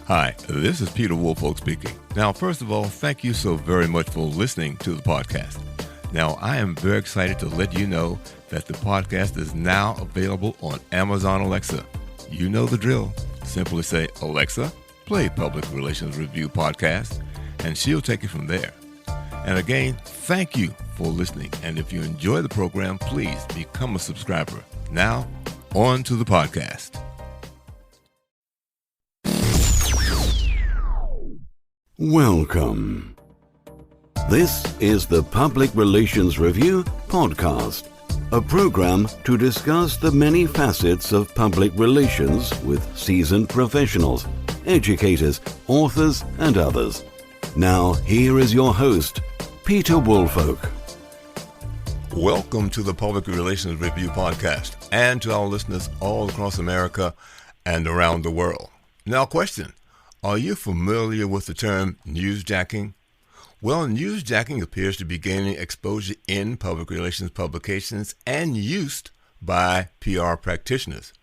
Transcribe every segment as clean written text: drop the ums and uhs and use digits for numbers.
Hi, this is Peter Woolfolk speaking. Now, first of all, thank you so very much for listening to the podcast. Now, I am very excited to let you know that the podcast is now available on Amazon Alexa. You know the drill. Simply say, Alexa, play Public Relations Review Podcast, and she'll take it from there. And again, thank you for listening. And if you enjoy the program, please become a subscriber. Now, on to the podcast. Welcome. This is the Public Relations Review Podcast, a program to discuss the many facets of public relations with seasoned professionals, educators, authors, and others. Now, here is your host, Peter Woolfolk. Welcome to the Public Relations Review Podcast and to our listeners all across America and around the world. Now, question. Are you familiar with the term newsjacking? Well, newsjacking appears to be gaining exposure in public relations publications and used by PR practitioners.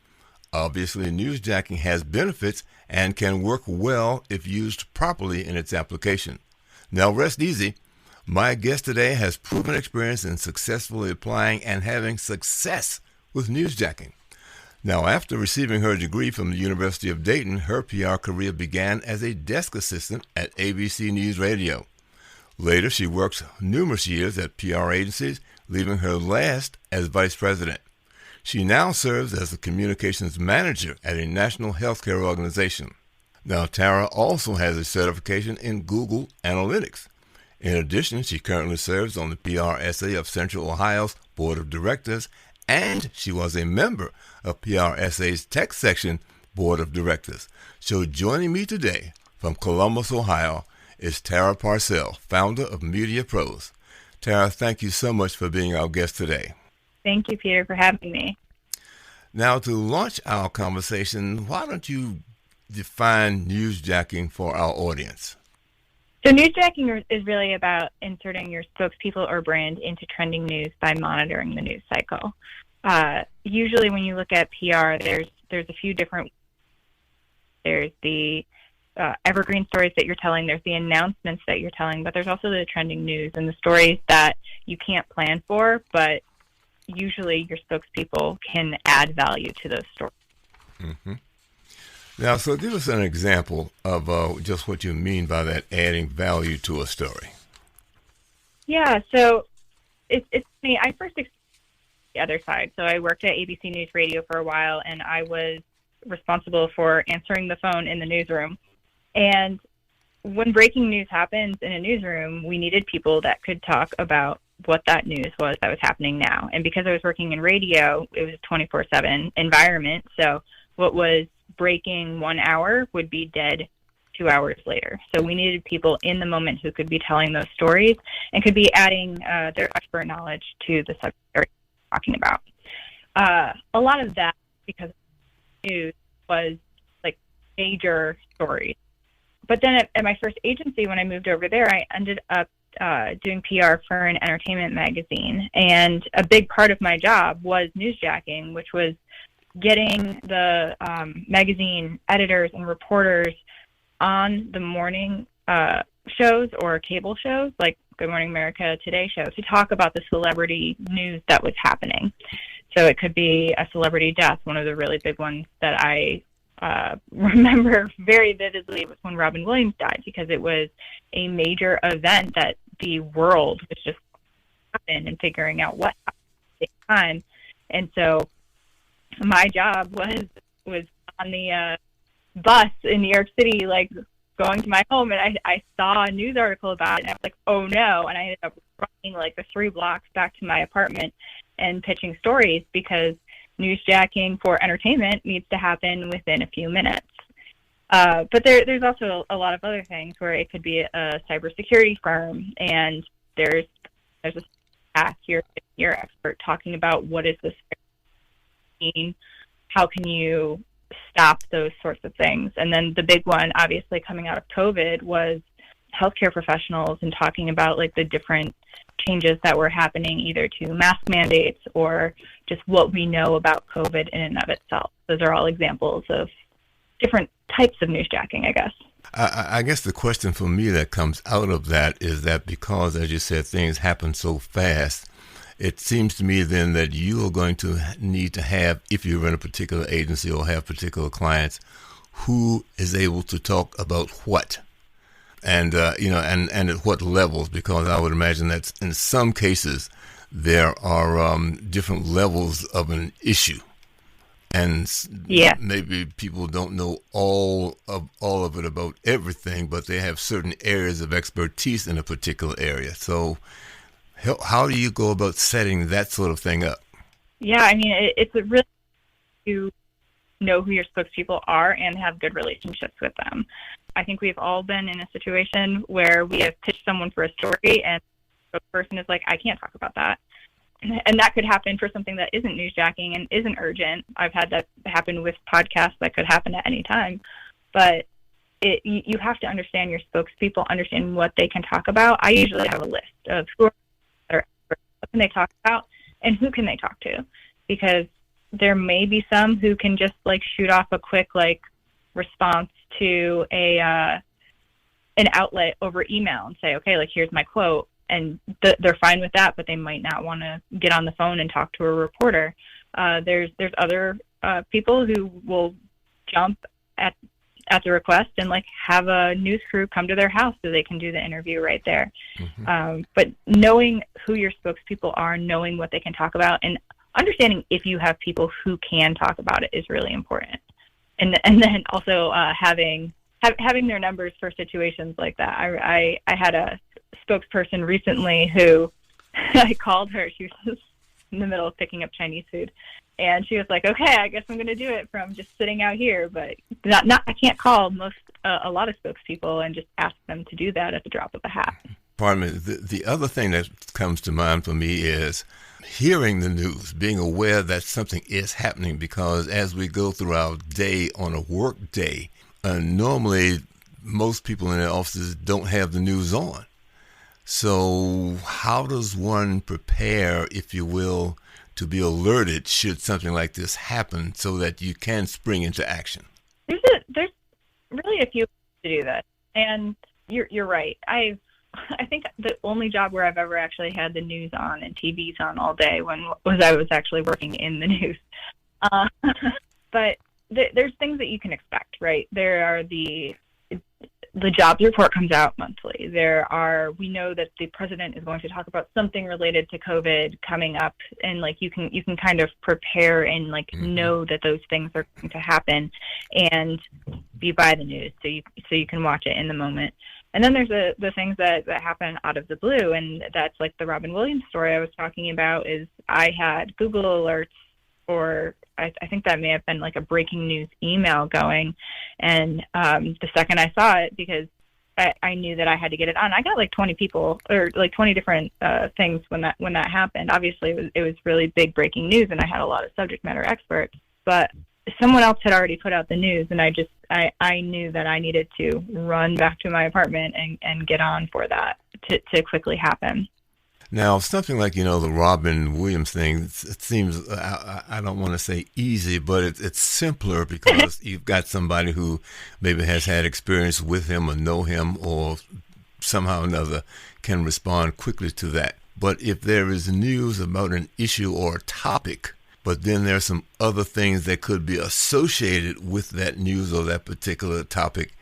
Obviously, newsjacking has benefits and can work well if used properly in its application. Now, rest easy. My guest today has proven experience in successfully applying and having success with newsjacking. Now, after receiving her degree from the University of Dayton, her PR career began as a desk assistant at ABC News Radio. Later, she worked numerous years at PR agencies, leaving her last as vice president. She now serves as a communications manager at a national healthcare organization. Now, Tara also has a certification in Google Analytics. In addition, she currently serves on the PRSA of Central Ohio's Board of Directors, and she was a member of PRSA's Tech Section Board of Directors. So joining me today from Columbus, Ohio, is Tara Parsell, founder of Media Pros. Tara, thank you so much for being our guest today. Thank you, Peter, for having me. Now, to launch our conversation, why don't you define newsjacking for our audience? So newsjacking is really about inserting your spokespeople or brand into trending news by monitoring the news cycle. Usually when you look at PR, there's a few different. There's the evergreen stories that you're telling, there's the announcements that you're telling, but there's also the trending news and the stories that you can't plan for, but usually your spokespeople can add value to those stories. Mm-hmm. Now, so give us an example of just what you mean by that, adding value to a story. Yeah, so it's me. I first experienced the other side. So I worked at ABC News Radio for a while, and I was responsible for answering the phone in the newsroom. And when breaking news happens in a newsroom, we needed people that could talk about what that news was that was happening now. And because I was working in radio, it was a 24/7 environment. So what was breaking 1 hour would be dead 2 hours later. So we needed people in the moment who could be telling those stories and could be adding their expert knowledge to the subject they're talking about. A lot of that, because news was like major stories. But then at my first agency, when I moved over there, I ended up doing PR for an entertainment magazine. And a big part of my job was newsjacking, which was getting the magazine editors and reporters on the morning shows or cable shows, like Good Morning America, Today Show, to talk about the celebrity news that was happening. So it could be a celebrity death. One of the really big ones that I remember very vividly was when Robin Williams died, because it was a major event that the world was just happening and figuring out what happened at the same time. And so my job was on the bus in New York City, like going to my home, and I saw a news article about it, and I was like, oh no, and I ended up running like the 3 blocks back to my apartment and pitching stories, because newsjacking for entertainment needs to happen within a few minutes. But there's also a lot of other things where it could be a cybersecurity firm, and there's a path, you're expert talking about what is this mean, how can you stop those sorts of things. And then the big one, obviously, coming out of COVID was healthcare professionals and talking about like the different changes that were happening either to mask mandates or just what we know about COVID in and of itself. Those are all examples of different types of newsjacking, I guess. I guess the question for me that comes out of that is that because, as you said, things happen so fast, it seems to me then that you are going to need to have, if you're in a particular agency or have particular clients, who is able to talk about what, and and at what levels, because I would imagine that in some cases there are different levels of an issue. And maybe people don't know all of it about everything, but they have certain areas of expertise in a particular area. So how do you go about setting that sort of thing up? Yeah, I mean, it's really to know who your spokespeople are and have good relationships with them. I think we've all been in a situation where we have pitched someone for a story and the spokesperson is like, I can't talk about that. And that could happen for something that isn't newsjacking and isn't urgent. I've had that happen with podcasts. That could happen at any time. But you have to understand your spokespeople, understand what they can talk about. I usually have a list of who are experts, what can they talk about, and who can they talk to. Because there may be some who can just shoot off a quick response to an outlet over email and say, okay, here's my quote. And they're fine with that, but they might not want to get on the phone and talk to a reporter. There's other people who will jump at the request and have a news crew come to their house so they can do the interview right there. Mm-hmm. But knowing who your spokespeople are, knowing what they can talk about, and understanding if you have people who can talk about it is really important. And then also having their numbers for situations like that. I had a spokesperson recently who I called her. She was in the middle of picking up Chinese food, and she was like, "Okay, I guess I'm going to do it from just sitting out here." But I can't call a lot of spokespeople and just ask them to do that at the drop of a hat. Pardon me. The other thing that comes to mind for me is hearing the news, being aware that something is happening, because as we go through our day on a work day, normally most people in their offices don't have the news on. So how does one prepare, if you will, to be alerted should something like this happen so that you can spring into action? There's really a few ways to do that. And you're right. I think the only job where I've ever actually had the news on and TVs on all day was I was actually working in the news. But there's things that you can expect, right? There are the jobs report comes out monthly. We know that the president is going to talk about something related to COVID coming up, and you can kind of prepare and mm-hmm. know that those things are going to happen, and you buy the news so you can watch it in the moment. And then there's the things that happen out of the blue, and that's the Robin Williams story I was talking about. Is I had Google alerts, or I think that may have been a breaking news email going. And the second I saw it, because I knew that I had to get it on, I got 20 people or 20 different things when that happened. Obviously, it was really big breaking news, and I had a lot of subject matter experts. But someone else had already put out the news, and I knew that I needed to run back to my apartment and get on for that to quickly happen. Now, something like, the Robin Williams thing, it seems, I don't want to say easy, but it's simpler because you've got somebody who maybe has had experience with him or know him or somehow or another can respond quickly to that. But if there is news about an issue or a topic, but then there are some other things that could be associated with that news or that particular topic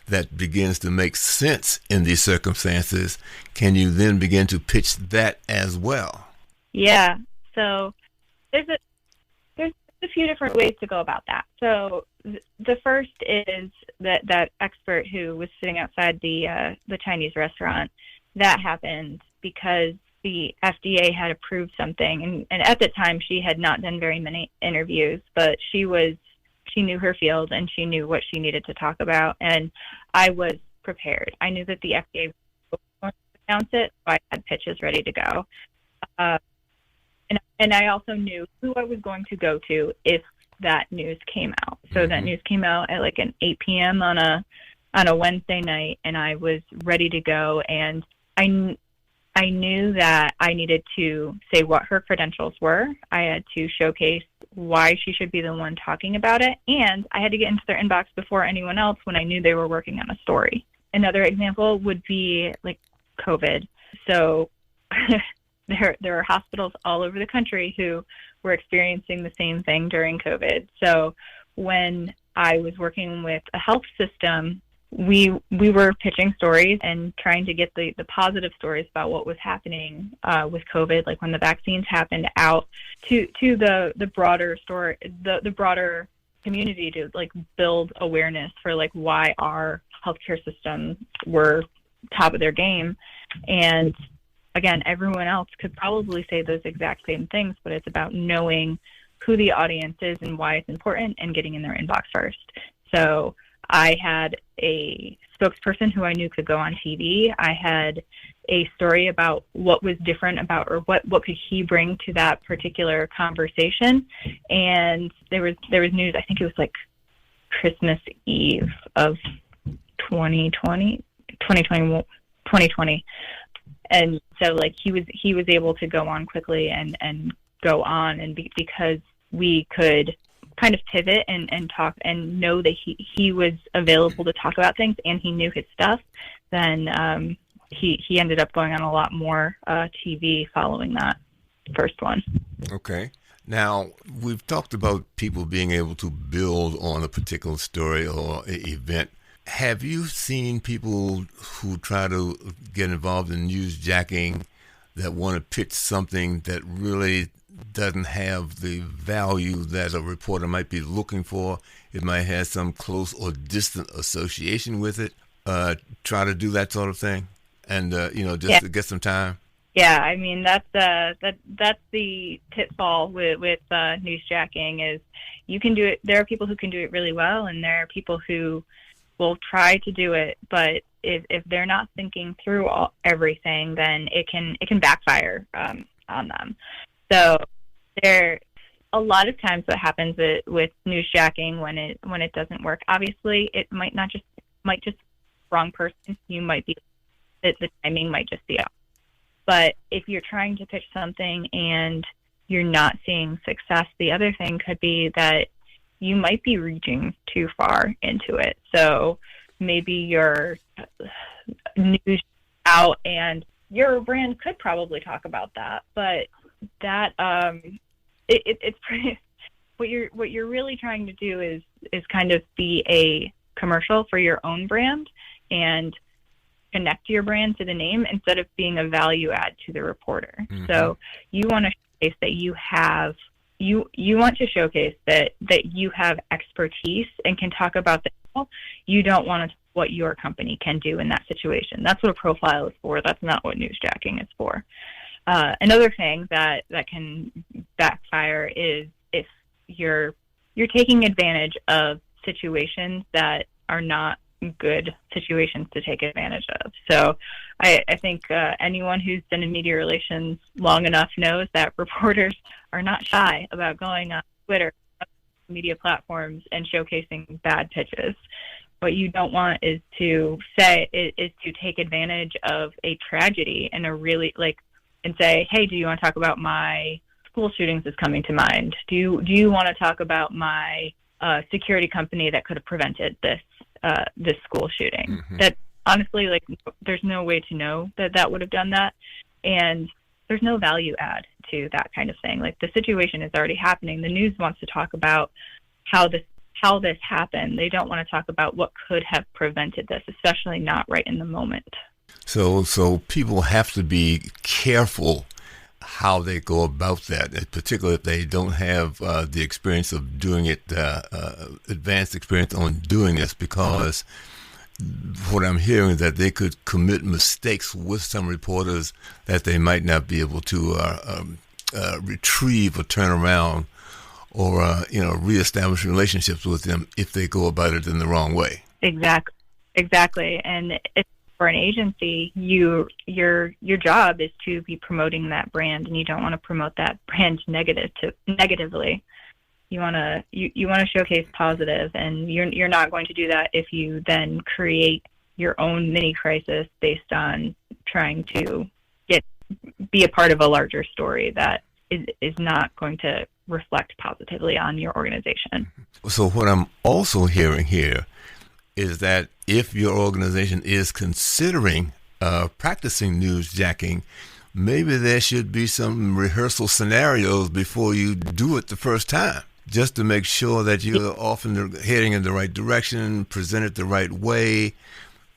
that begins to make sense in these circumstances, can you then begin to pitch that as well? Yeah. So there's a few different ways to go about that. So the first is that expert who was sitting outside the Chinese restaurant. That happened because the FDA had approved something, and at the time she had not done very many interviews, but she knew her field and she knew what she needed to talk about, and I was prepared. I knew that the FDA was going to announce it, so I had pitches ready to go. And I also knew who I was going to go to if that news came out. So that news came out at an 8 p.m. on a Wednesday night, and I was ready to go, and I knew that I needed to say what her credentials were. I had to showcase why she should be the one talking about it. And I had to get into their inbox before anyone else when I knew they were working on a story. Another example would be like COVID. So there are hospitals all over the country who were experiencing the same thing during COVID. So when I was working with a health system, we were pitching stories and trying to get the positive stories about what was happening with COVID, like when the vaccines happened, out to the broader story, the broader community, to like build awareness for like why our healthcare systems were top of their game. And again, everyone else could probably say those exact same things, but it's about knowing who the audience is and why it's important and getting in their inbox first. So I had a spokesperson who I knew could go on TV. I had a story about what was different about, or what could he bring to that particular conversation. And there was news, I think it was like Christmas Eve of 2020. And so like he was able to go on quickly and go on, and because we could kind of pivot and talk and know that he was available to talk about things and he knew his stuff, then he ended up going on a lot more TV following that first one. Okay. Now, we've talked about people being able to build on a particular story or event. Have you seen people who try to get involved in newsjacking that want to pitch something that really doesn't have the value that a reporter might be looking for? It might have some close or distant association with it. Try to do that sort of thing, and to get some time. Yeah, I mean that's the pitfall with newsjacking is you can do it. There are people who can do it really well, and there are people who will try to do it, but if they're not thinking through everything, then it can backfire on them. So there, a lot of times what happens with newsjacking when it doesn't work, obviously it might just wrong person. You might be, the timing might just be off. But if you're trying to pitch something and you're not seeing success, the other thing could be that you might be reaching too far into it. So maybe your news out and your brand could probably talk about that, but that it's pretty. What you're really trying to do is kind of be a commercial for your own brand and connect your brand to the name instead of being a value add to the reporter. Mm-hmm. So you want to showcase that you want to showcase that you have expertise and can talk about the. You don't want to what your company can do in that situation. That's what a profile is for. That's not what newsjacking is for. Another thing that can backfire is if you're taking advantage of situations that are not good situations to take advantage of. So I think anyone who's been in media relations long enough knows that reporters are not shy about going on Twitter, media platforms, and showcasing bad pitches. What you don't want is to take advantage of a tragedy and and say, hey, do you want to talk about my school shootings is coming to mind? Do you want to talk about my security company that could have prevented this school shooting? Mm-hmm. That honestly, there's no way to know that would have done that, and there's no value add to that kind of thing. Like, the situation is already happening. The news wants to talk about how this happened. They don't want to talk about what could have prevented this, especially not right in the moment. So people have to be careful how they go about that, particularly if they don't have the experience of doing it, advanced experience on doing this, because what I'm hearing is that they could commit mistakes with some reporters that they might not be able to retrieve or turn around or reestablish relationships with them if they go about it in the wrong way. Exactly. And for an agency, your job is to be promoting that brand, and you don't want to promote that brand negatively. You want to showcase positive, and you're not going to do that if you then create your own mini crisis based on trying to be a part of a larger story that is not going to reflect positively on your organization. So what I'm also hearing here is that if your organization is considering practicing newsjacking, maybe there should be some rehearsal scenarios before you do it the first time, just to make sure that you're often heading in the right direction, present it the right way,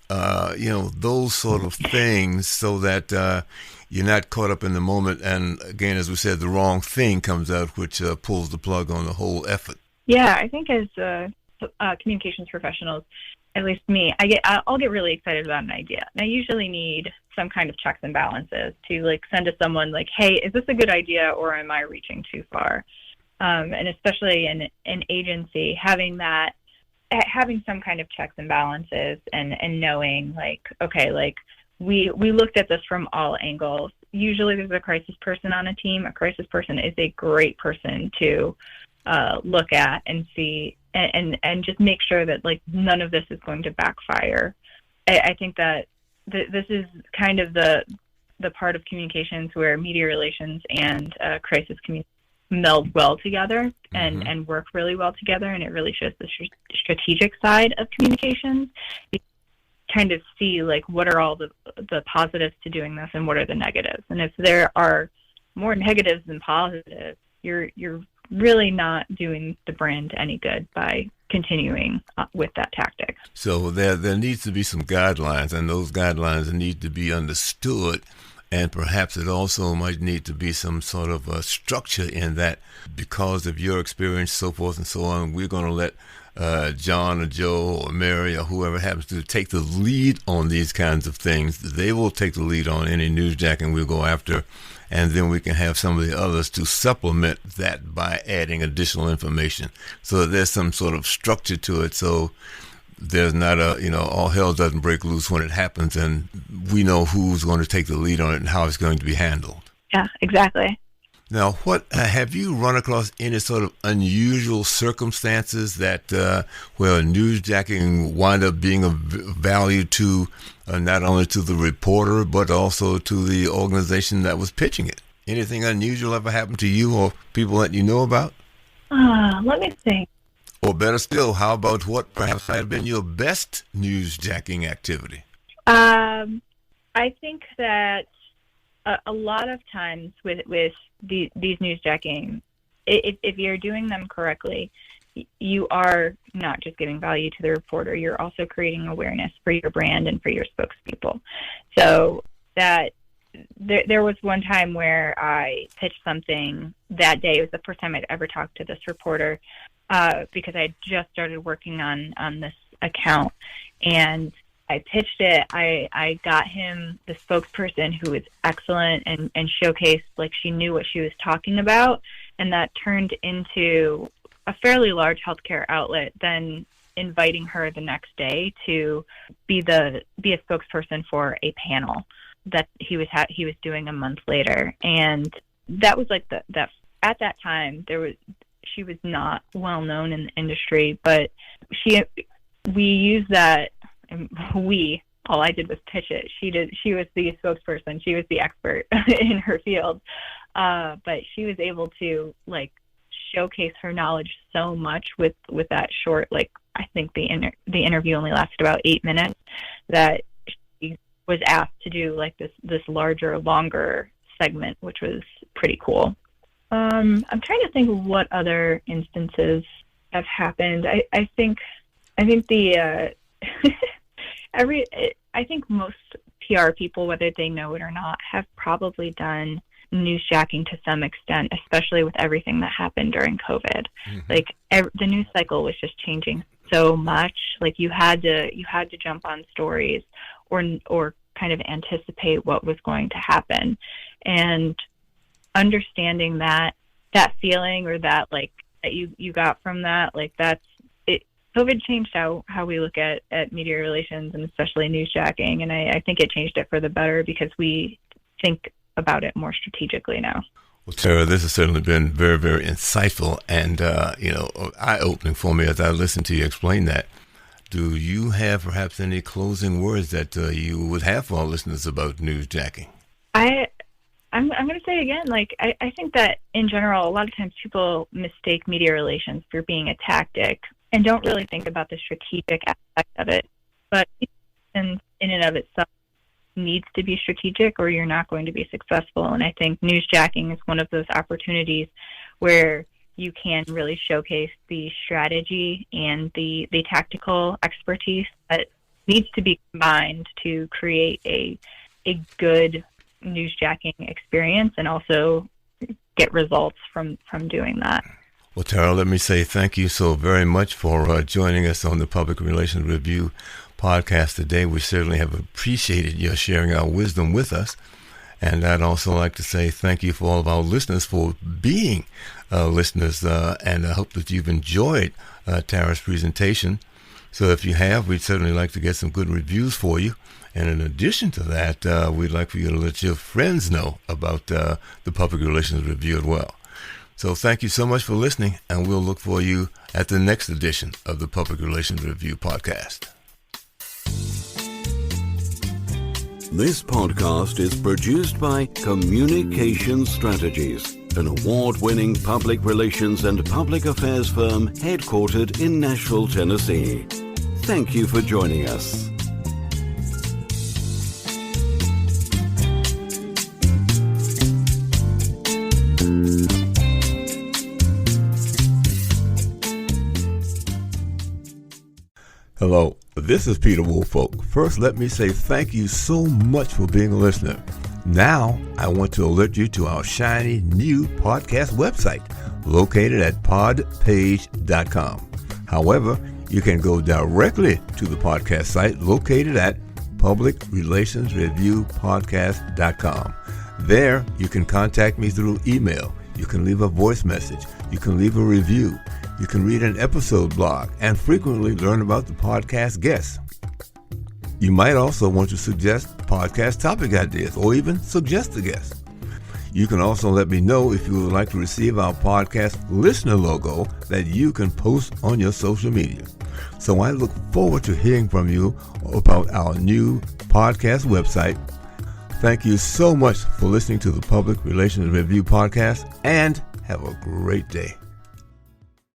those sort of things, so that you're not caught up in the moment. And again, as we said, the wrong thing comes out, which pulls the plug on the whole effort. Yeah, I think as communications professionals, at least me, I'll get really excited about an idea. And I usually need some kind of checks and balances to send to someone hey, is this a good idea or am I reaching too far? And especially in an agency, having some kind of checks and balances and knowing we looked at this from all angles. Usually there's a crisis person on a team. A crisis person is a great person to look at and see and just make sure that none of this is going to backfire. I think that this is kind of the part of communications where media relations and crisis communication meld well together and work really well together, and it really shows the strategic side of communications. You kind of see what are all the positives to doing this and what are the negatives, and if there are more negatives than positives, you're really not doing the brand any good by continuing with that tactic. So there needs to be some guidelines, and those guidelines need to be understood. And perhaps it also might need to be some sort of a structure in that, because of your experience, so forth and so on. We're going to let John or Joe or Mary or whoever happens to take the lead on these kinds of things. They will take the lead on any newsjacking we'll go after, and then we can have some of the others to supplement that by adding additional information, so that there's some sort of structure to it. So there's not all hell doesn't break loose when it happens, and we know who's going to take the lead on it and how it's going to be handled. Yeah, exactly. Now, what have you run across any sort of unusual circumstances that where newsjacking wind up being of value to not only to the reporter but also to the organization that was pitching it? Anything unusual ever happened to you or people that you know about? Let me think. Or better still, how about what perhaps might have been your best newsjacking activity? I think that a lot of times with these newsjacking, if you're doing them correctly, you are not just giving value to the reporter, you're also creating awareness for your brand and for your spokespeople. So that there was one time where I pitched something that day. It was the first time I'd ever talked to this reporter, because I had just started working on this account, and I pitched it. I got him the spokesperson who was excellent and showcased she knew what she was talking about, and that turned into a fairly large healthcare outlet then inviting her the next day to be a spokesperson for a panel that he was doing a month later. And that was that at that time she was not well known in the industry, but we used that. All I did was pitch it. She was the spokesperson. She was the expert in her field. But she was able to showcase her knowledge so much with that short, I think the interview only lasted about 8 minutes, that she was asked to do this larger, longer segment, which was pretty cool. I'm trying to think of what other instances have happened. I think the I think most PR people, whether they know it or not, have probably done newsjacking to some extent, especially with everything that happened during COVID. Mm-hmm. The news cycle was just changing so much. You had to jump on stories or kind of anticipate what was going to happen, and understanding that feeling or that you got from that, that's it. COVID changed how we look at media relations and especially newsjacking, and I think it changed it for the better because we think about it more strategically now. Well, Tara, this has certainly been very, very insightful and eye-opening for me as I listened to you explain that. Do you have perhaps any closing words that you would have for our listeners about newsjacking? I'm going to say again, like, I think that in general, a lot of times people mistake media relations for being a tactic and don't really think about the strategic aspect of it. But in and of itself needs to be strategic or you're not going to be successful. And I think newsjacking is one of those opportunities where you can really showcase the strategy and the tactical expertise that needs to be combined to create a good newsjacking experience and also get results from doing that. Well, Tara, let me say thank you so very much for joining us on the Public Relations Review podcast today. We certainly have appreciated your sharing our wisdom with us. And I'd also like to say thank you for all of our listeners for being listeners. And I hope that you've enjoyed Tara's presentation. So if you have, we'd certainly like to get some good reviews for you. And in addition to that, we'd like for you to let your friends know about the Public Relations Review as well. So thank you so much for listening, and we'll look for you at the next edition of the Public Relations Review podcast. This podcast is produced by Communication Strategies, an award-winning public relations and public affairs firm headquartered in Nashville, Tennessee. Thank you for joining us. Hello, this is Peter Woolfolk. First, let me say thank you so much for being a listener. Now, I want to alert you to our shiny new podcast website located at podpage.com. However, you can go directly to the podcast site located at publicrelationsreviewpodcast.com. There, you can contact me through email. You can leave a voice message. You can leave a review. You can read an episode blog and frequently learn about the podcast guests. You might also want to suggest podcast topic ideas or even suggest a guest. You can also let me know if you would like to receive our podcast listener logo that you can post on your social media. So I look forward to hearing from you about our new podcast website. Thank you so much for listening to the Public Relations Review podcast, and have a great day.